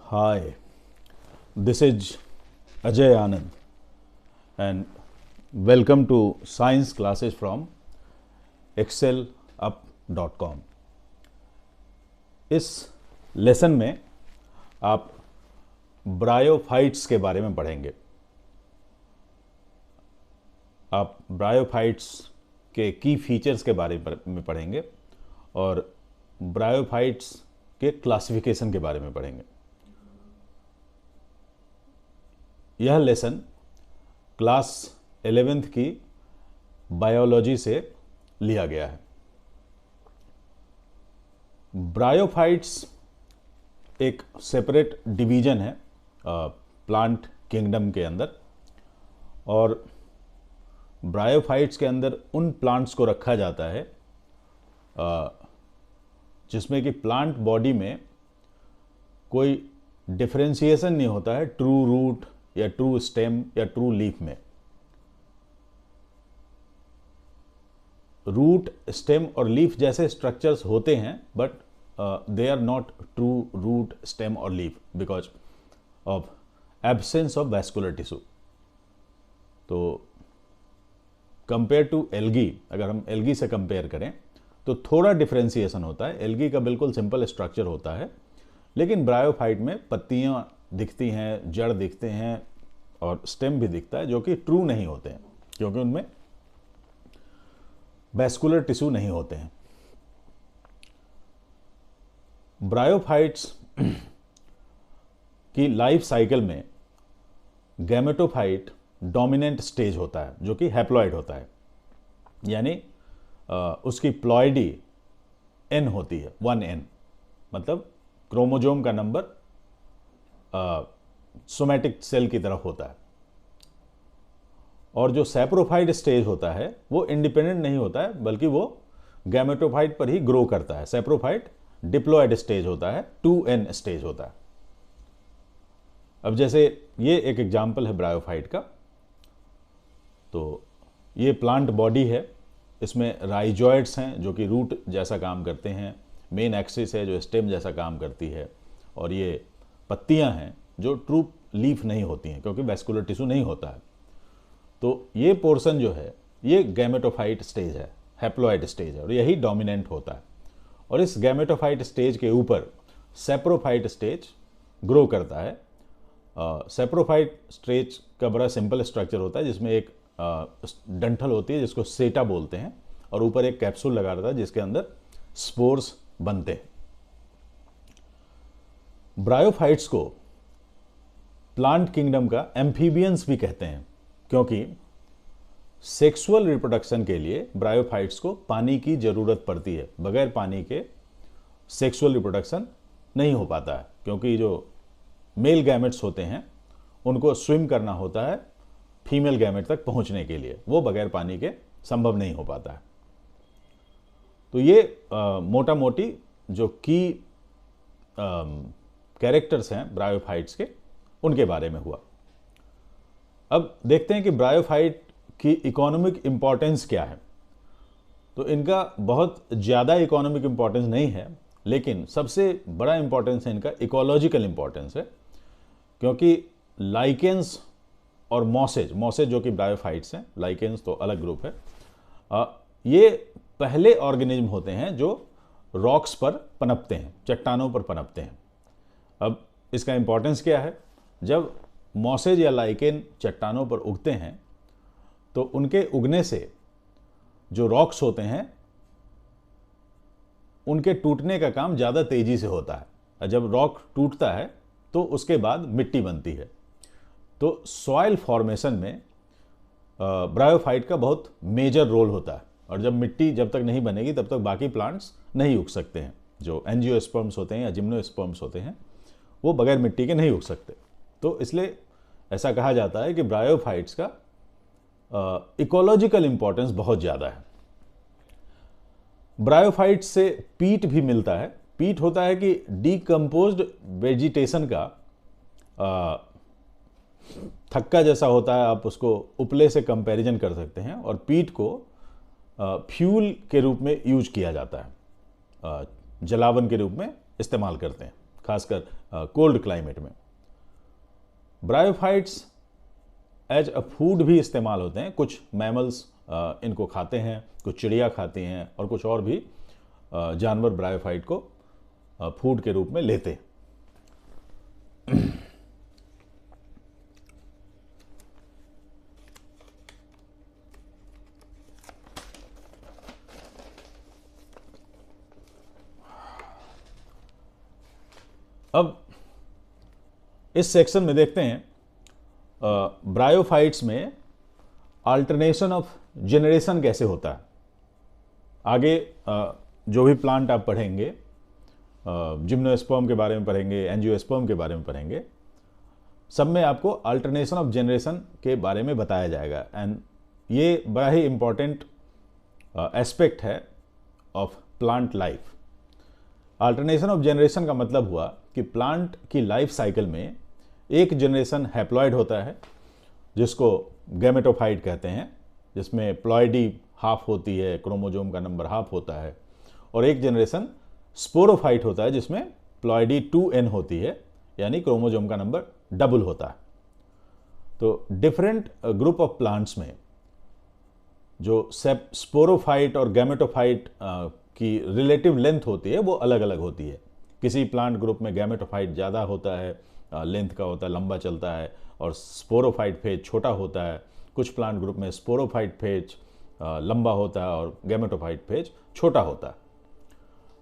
Hi, this is Ajay Anand and welcome to science classes from excelup.com। इस lesson में आप bryophytes के बारे में पढ़ेंगे। आप ब्रायोफाइट्स के की फीचर्स के बारे में पढ़ेंगे और ब्रायोफाइट्स के क्लासिफिकेशन के बारे में पढ़ेंगे। यह लेसन क्लास 11th की बायोलॉजी से लिया गया है। ब्रायोफाइट्स एक सेपरेट डिवीजन है प्लांट किंगडम के अंदर, और ब्रायोफाइट्स के अंदर उन प्लांट्स को रखा जाता है जिसमें कि प्लांट बॉडी में कोई डिफरेंशिएशन नहीं होता है ट्रू रूट या ट्रू स्टेम या ट्रू लीफ में। रूट, स्टेम और लीफ जैसे स्ट्रक्चर्स होते हैं, but they are not true root, stem और leaf because of absence of vascular tissue. तो कंपेयर टू एल्गी, अगर हम एल्गी से कंपेयर करें तो थोड़ा डिफरेंशिएशन होता है। एल्गी का बिल्कुल सिंपल स्ट्रक्चर होता है, लेकिन ब्रायोफाइट में पत्तियां दिखती हैं, जड़ दिखते हैं और स्टेम भी दिखता है, जो कि ट्रू नहीं होते हैं क्योंकि उनमें वैस्कुलर टिश्यू नहीं होते हैं। ब्रायोफाइट्स की लाइफ साइकिल में गैमेटोफाइट डोमिनेंट स्टेज होता है, जो कि हैप्लॉइड होता है, यानी उसकी प्लॉइडी n होती है, 1n, मतलब क्रोमोजोम का नंबर सोमैटिक सेल की तरफ होता है। और जो सैप्रोफाइट स्टेज होता है वो इंडिपेंडेंट नहीं होता है, बल्कि वो गैमेटोफाइट पर ही ग्रो करता है। सैप्रोफाइट डिप्लॉयड स्टेज होता है, 2n स्टेज होता है। अब जैसे ये एक एग्जाम्पल है ब्रायोफाइट का। तो ये प्लांट बॉडी है, इसमें राइजॉइड्स हैं जो कि रूट जैसा काम करते हैं, मेन एक्सिस है जो स्टेम जैसा काम करती है, और ये पत्तियां हैं जो ट्रू लीफ नहीं होती हैं क्योंकि वैस्कुलर टिश्यू नहीं होता है। तो ये पोर्शन जो है ये गैमेटोफाइट स्टेज है, हैप्लॉइड स्टेज है, और यही डोमिनेंट होता है। और इस गैमेटोफाइट स्टेज के ऊपर सैप्रोफाइट स्टेज ग्रो करता है। सैप्रोफाइट स्टेज का बड़ा सिंपल स्ट्रक्चर होता है, जिसमें एक डंठल होती है जिसको सेटा बोलते हैं, और ऊपर एक कैप्सूल लगा रहता है जिसके अंदर स्पोर्स बनते हैं। ब्रायोफाइट्स को प्लांट किंगडम का एम्फीबियंस भी कहते हैं, क्योंकि सेक्सुअल रिप्रोडक्शन के लिए ब्रायोफाइट्स को पानी की जरूरत पड़ती है। बगैर पानी के सेक्सुअल रिप्रोडक्शन नहीं हो पाता है, क्योंकि जो मेल गैमेट्स होते हैं उनको स्विम करना होता है फीमेल गैमेट तक पहुंचने के लिए, वो बगैर पानी के संभव नहीं हो पाता है। तो ये मोटा मोटी जो की कैरेक्टर्स हैं ब्रायोफाइट्स के, उनके बारे में हुआ। अब देखते हैं कि ब्रायोफाइट की इकोनॉमिक इंपॉर्टेंस क्या है। तो इनका बहुत ज़्यादा इकोनॉमिक इंपॉर्टेंस नहीं है, लेकिन सबसे बड़ा इंपॉर्टेंस है इनका इकोलॉजिकल इंपॉर्टेंस है, क्योंकि लाइकेंस और मॉसेज जो कि ब्रायोफाइट्स हैं, लाइकेंस तो अलग ग्रुप है, ये पहले ऑर्गेनिज्म होते हैं जो रॉक्स पर पनपते हैं, चट्टानों पर पनपते हैं। अब इसका इंपॉर्टेंस क्या है? जब मॉसेज या लाइकेन चट्टानों पर उगते हैं तो उनके उगने से जो रॉक्स होते हैं उनके टूटने का काम ज़्यादा तेजी से होता है। जब रॉक टूटता है तो उसके बाद मिट्टी बनती है। तो सॉइल फॉर्मेशन में ब्रायोफाइट का बहुत मेजर रोल होता है, और जब मिट्टी जब तक नहीं बनेगी तब तक बाकी प्लांट्स नहीं उग सकते हैं। जो एंजियोस्पर्म्स होते हैं या जिम्नोस्पर्म्स होते हैं वो बगैर मिट्टी के नहीं उग सकते। तो इसलिए ऐसा कहा जाता है कि ब्रायोफाइट्स का इकोलॉजिकल इंपॉर्टेंस बहुत ज़्यादा है। ब्रायोफाइट्स से पीट भी मिलता है। पीट होता है कि डीकम्पोज्ड वेजिटेशन का थक्का जैसा होता है, आप उसको उपले से कंपैरिजन कर सकते हैं, और पीट को फ्यूल के रूप में यूज किया जाता है, जलावन के रूप में इस्तेमाल करते हैं खासकर कोल्ड क्लाइमेट में। ब्रायोफाइट्स एज अ फूड भी इस्तेमाल होते हैं। कुछ मैमल्स इनको खाते हैं, कुछ चिड़िया खाती हैं और कुछ और भी जानवर ब्रायोफाइट को फूड के रूप में लेते हैं। अब इस सेक्शन में देखते हैं ब्रायोफाइट्स में अल्टरनेशन ऑफ जेनरेशन कैसे होता है। आगे जो भी प्लांट आप पढ़ेंगे, जिम्नोस्पर्म के बारे में पढ़ेंगे, एंजियोस्पर्म के बारे में पढ़ेंगे, सब में आपको अल्टरनेशन ऑफ जेनरेशन के बारे में बताया जाएगा। एंड ये बड़ा ही इंपॉर्टेंट एस्पेक्ट है of plant life. Alternation of generation का मतलब हुआ कि प्लांट की लाइफ साइकिल में एक जनरेशन हैप्लॉइड होता है जिसको गैमेटोफाइट कहते हैं, जिसमें प्लॉइडी हाफ होती है, क्रोमोजोम का नंबर हाफ होता है, और एक जनरेशन स्पोरोफाइट होता है जिसमें प्लॉइडी 2n होती है, यानी क्रोमोजोम का नंबर डबल होता है। तो डिफरेंट ग्रुप ऑफ प्लांट्स में जो स्पोरोफाइट और गैमेटोफाइट की रिलेटिव लेंथ होती है वो अलग अलग होती है। किसी प्लांट ग्रुप में गैमेटोफाइट ज़्यादा होता है, लेंथ का होता है, लंबा चलता है, और स्पोरोफाइट फेज छोटा होता है। कुछ प्लांट ग्रुप में स्पोरोफाइट फेज लंबा होता है और गैमेटोफाइट फेज छोटा होता है।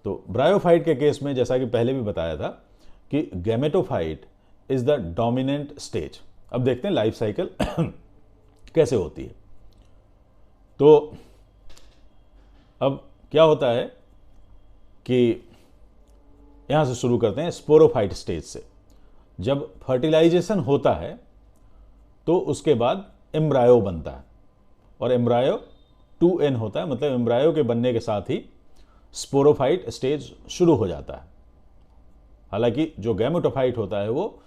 तो ब्रायोफाइट के केस में जैसा कि पहले भी बताया था कि gametophyte is the dominant stage. अब देखते हैं लाइफ साइकिल कैसे होती है। तो अब क्या होता है कि यहां से शुरू करते हैं स्पोरोफाइट स्टेज से। जब फर्टिलाइजेशन होता है तो उसके बाद एम्ब्रायो बनता है, और एम्ब्रायो 2n होता है, मतलब एम्ब्रायो के बनने के साथ ही स्पोरोफाइट स्टेज शुरू हो जाता है। हालांकि जो गैमेटोफाइट होता है वो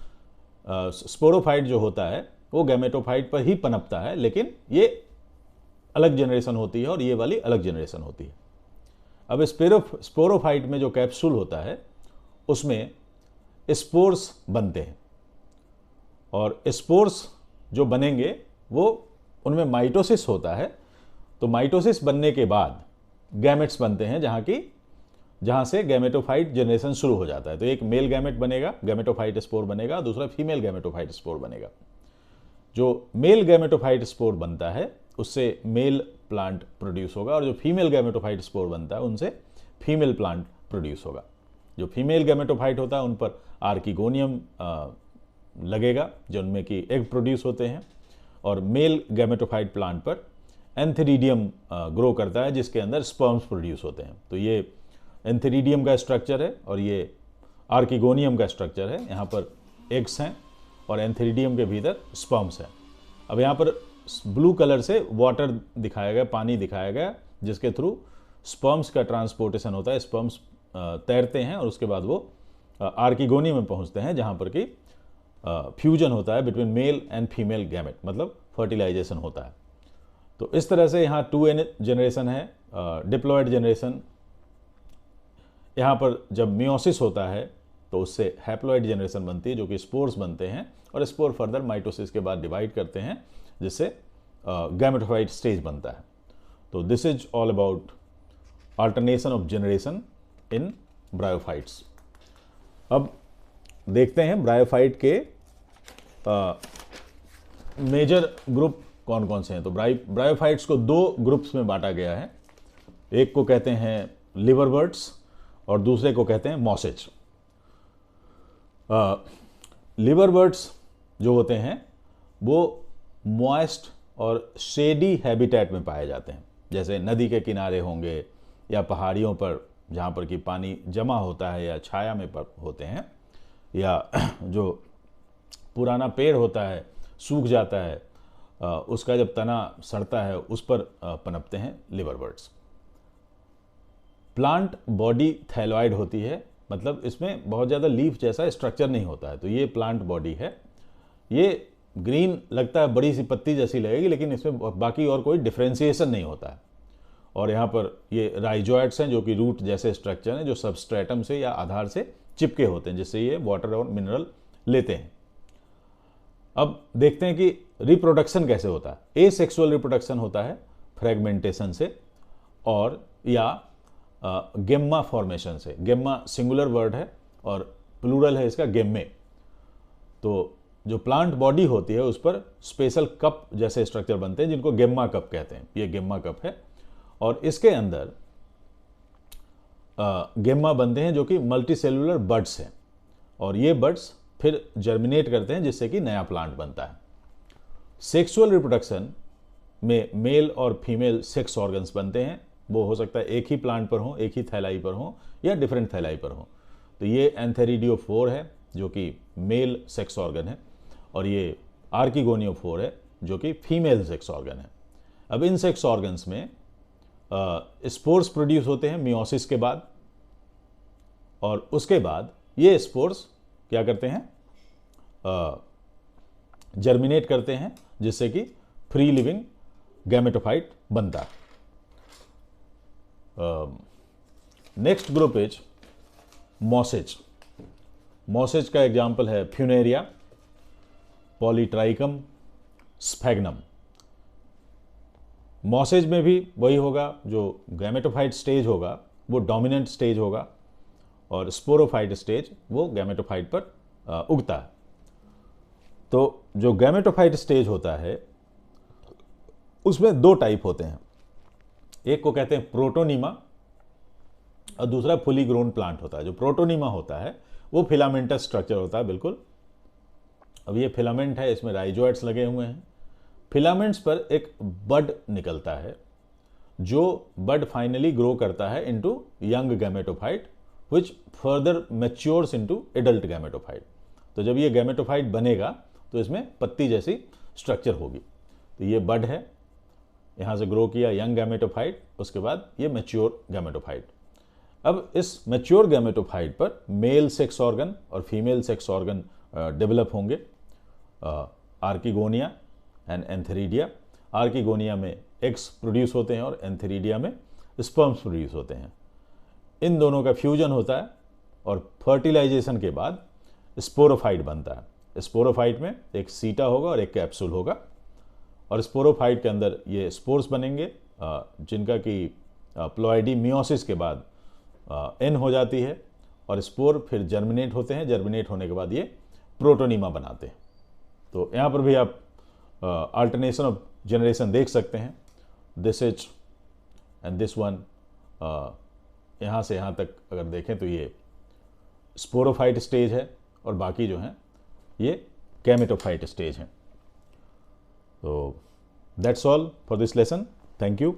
स्पोरोफाइट जो होता है वो गैमेटोफाइट पर ही पनपता है, लेकिन ये अलग जनरेशन होती है और ये वाली अलग जनरेशन होती है। अब स्पोरोफाइट में जो कैप्सूल होता है उसमें स्पोर्स बनते हैं, और स्पोर्स जो बनेंगे वो उनमें माइटोसिस होता है। तो माइटोसिस बनने के बाद गैमेट्स बनते हैं, जहां से गैमेटोफाइट जनरेशन शुरू हो जाता है। तो एक मेल गैमेट बनेगा, गैमेटोफाइट स्पोर बनेगा, दूसरा फीमेल गैमेटोफाइट स्पोर बनेगा। जो मेल गैमेटोफाइट स्पोर बनता है उससे मेल प्लांट प्रोड्यूस होगा, और जो फीमेल गैमेटोफाइट स्पोर बनता है उनसे फीमेल प्लांट प्रोड्यूस होगा। जो फीमेल गैमेटोफाइट होता है उन पर आर्किगोनियम लगेगा, जो उनमें की एग प्रोड्यूस होते हैं, और मेल गैमेटोफाइट प्लांट पर एंथेरिडियम ग्रो करता है जिसके अंदर स्पर्म्स प्रोड्यूस होते हैं। तो ये एंथेरिडियम का स्ट्रक्चर है और ये आर्किगोनियम का स्ट्रक्चर है। यहाँ पर एग्स हैं और एंथेरिडियम के भीतर स्पर्म्स हैं। अब यहाँ पर ब्लू कलर से वाटर दिखाया गया, पानी दिखाया गया, जिसके थ्रू स्पर्म्स का ट्रांसपोर्टेशन होता है। स्पर्म्स तैरते हैं और उसके बाद वो आर्किगोनियम में पहुंचते हैं, जहां पर कि फ्यूजन होता है between male and female gamete, मतलब फर्टिलाइजेशन होता है। तो इस तरह से यहाँ 2n जनरेशन है, डिप्लॉयड जनरेशन। यहाँ पर जब मियोसिस होता है तो उससे हैप्लॉयड जनरेशन बनती है, जो कि स्पोर्स बनते हैं, और स्पोर फर्दर माइटोसिस के बाद डिवाइड करते हैं, जिससे गैमेटोफाइट स्टेज बनता है। तो this is all about alternation of generation in bryophytes. अब देखते हैं ब्रायोफाइट के मेजर ग्रुप कौन कौन से हैं। तो ब्रायोफाइट्स को दो ग्रुप्स में बांटा गया है। एक को कहते हैं लिवरवर्ट्स और दूसरे को कहते हैं मॉसेज। लिवरवर्ट्स जो होते हैं वो मॉइस्ट और शेडी हैबिटेट में पाए जाते हैं, जैसे नदी के किनारे होंगे या पहाड़ियों पर जहाँ पर कि पानी जमा होता है या छाया में होते हैं, या जो पुराना पेड़ होता है सूख जाता है, उसका जब तना सड़ता है उस पर पनपते हैं लिवरवर्ट्स। प्लांट बॉडी थैलॉइड होती है, मतलब इसमें बहुत ज़्यादा लीफ जैसा स्ट्रक्चर नहीं होता है। तो ये प्लांट बॉडी है। ये ग्रीन लगता है, बड़ी सी पत्ती जैसी लगेगी, लेकिन इसमें बाकी और कोई डिफ्रेंसिएशन नहीं होता है। और यहाँ पर ये राइजोइड्स हैं जो कि रूट जैसे स्ट्रक्चर हैं, जो सबस्ट्रेटम से या आधार से चिपके होते हैं, जिससे ये वाटर और मिनरल लेते हैं। अब देखते हैं कि रिप्रोडक्शन कैसे होता है। एसेक्सुअल रिप्रोडक्शन होता है फ्रेगमेंटेशन से और या गेम्मा फॉर्मेशन से। गेम्मा सिंगुलर वर्ड है और प्लूरल है इसका गेम्मे। तो जो प्लांट बॉडी होती है उस पर स्पेशल कप जैसे स्ट्रक्चर बनते हैं जिनको गेम्मा कप कहते हैं। ये गेम्मा कप है और इसके अंदर गेम्मा बनते हैं जो कि मल्टी सेलुलर बड्स हैं और ये बड्स फिर जर्मिनेट करते हैं जिससे कि नया प्लांट बनता है। सेक्सुअल रिप्रोडक्शन में मेल और फीमेल सेक्स ऑर्गन्स बनते हैं। वो हो सकता है एक ही प्लांट पर हो, एक ही थैलाई पर हो या डिफरेंट थैलाई पर हो। तो ये एंथेरिडियोफोर है जो कि मेल सेक्स ऑर्गन है और ये आर्किगोनियोफोर है जो कि फीमेल सेक्स ऑर्गन है। अब इन सेक्स ऑर्गन्स में स्पोर्स प्रोड्यूस होते हैं मियोसिस के बाद और उसके बाद ये स्पोर्स क्या करते हैं, जर्मिनेट करते हैं जिससे कि फ्री लिविंग गैमेटोफाइट बनता है। Next group is masses. Masses का एग्जाम्पल है फ्यूनेरिया, पॉलीट्राइकम, स्फैग्नम। मॉसेज में भी वही होगा, जो गैमेटोफाइट स्टेज होगा वो डोमिनेंट स्टेज होगा और स्पोरोफाइट स्टेज वो गैमेटोफाइट पर उगता है। तो जो गैमेटोफाइट स्टेज होता है उसमें दो टाइप होते हैं, एक को कहते हैं प्रोटोनीमा और दूसरा फुली ग्रोन प्लांट होता है। जो प्रोटोनीमा होता है वो फिलामेंटस स्ट्रक्चर होता है बिल्कुल। अब ये फिलामेंट है, इसमें राइजोइड्स लगे हुए हैं। फिलामेंट्स पर एक बड निकलता है जो बड फाइनली ग्रो करता है into young gametophyte which further matures into adult gametophyte. तो जब ये गैमेटोफाइट बनेगा तो इसमें पत्ती जैसी स्ट्रक्चर होगी। तो ये बड है, यहाँ से ग्रो किया यंग गैमेटोफाइट, उसके बाद ये मैच्योर गैमेटोफाइट। अब इस मैच्योर गैमेटोफाइट पर मेल सेक्स ऑर्गन और फीमेल सेक्स ऑर्गन डेवलप होंगे, आर्किगोनिया एंड एंथेरिडिया। आर्किगोनिया में एग्स प्रोड्यूस होते हैं और एंथेरिडिया में स्पर्म्स प्रोड्यूस होते हैं। इन दोनों का फ्यूजन होता है और फर्टिलाइजेशन के बाद स्पोरोफाइट बनता है। स्पोरोफाइट में एक सीटा होगा और एक कैप्सूल होगा और स्पोरोफाइट के अंदर ये स्पोर्स बनेंगे जिनका कि प्लॉइडी मियोसिस के बाद एन हो जाती है और स्पोर फिर जर्मिनेट होते हैं। जर्मिनेट होने के बाद ये प्रोटोनीमा बनाते हैं। तो यहाँ पर भी आप अल्टरनेशन ऑफ जनरेशन देख सकते हैं, this is and this one. यहाँ से यहाँ तक अगर देखें तो ये स्पोरोफाइट स्टेज है और बाकी जो हैं ये गैमेटोफाइट स्टेज हैं। तो that's all for this lesson. Thank you.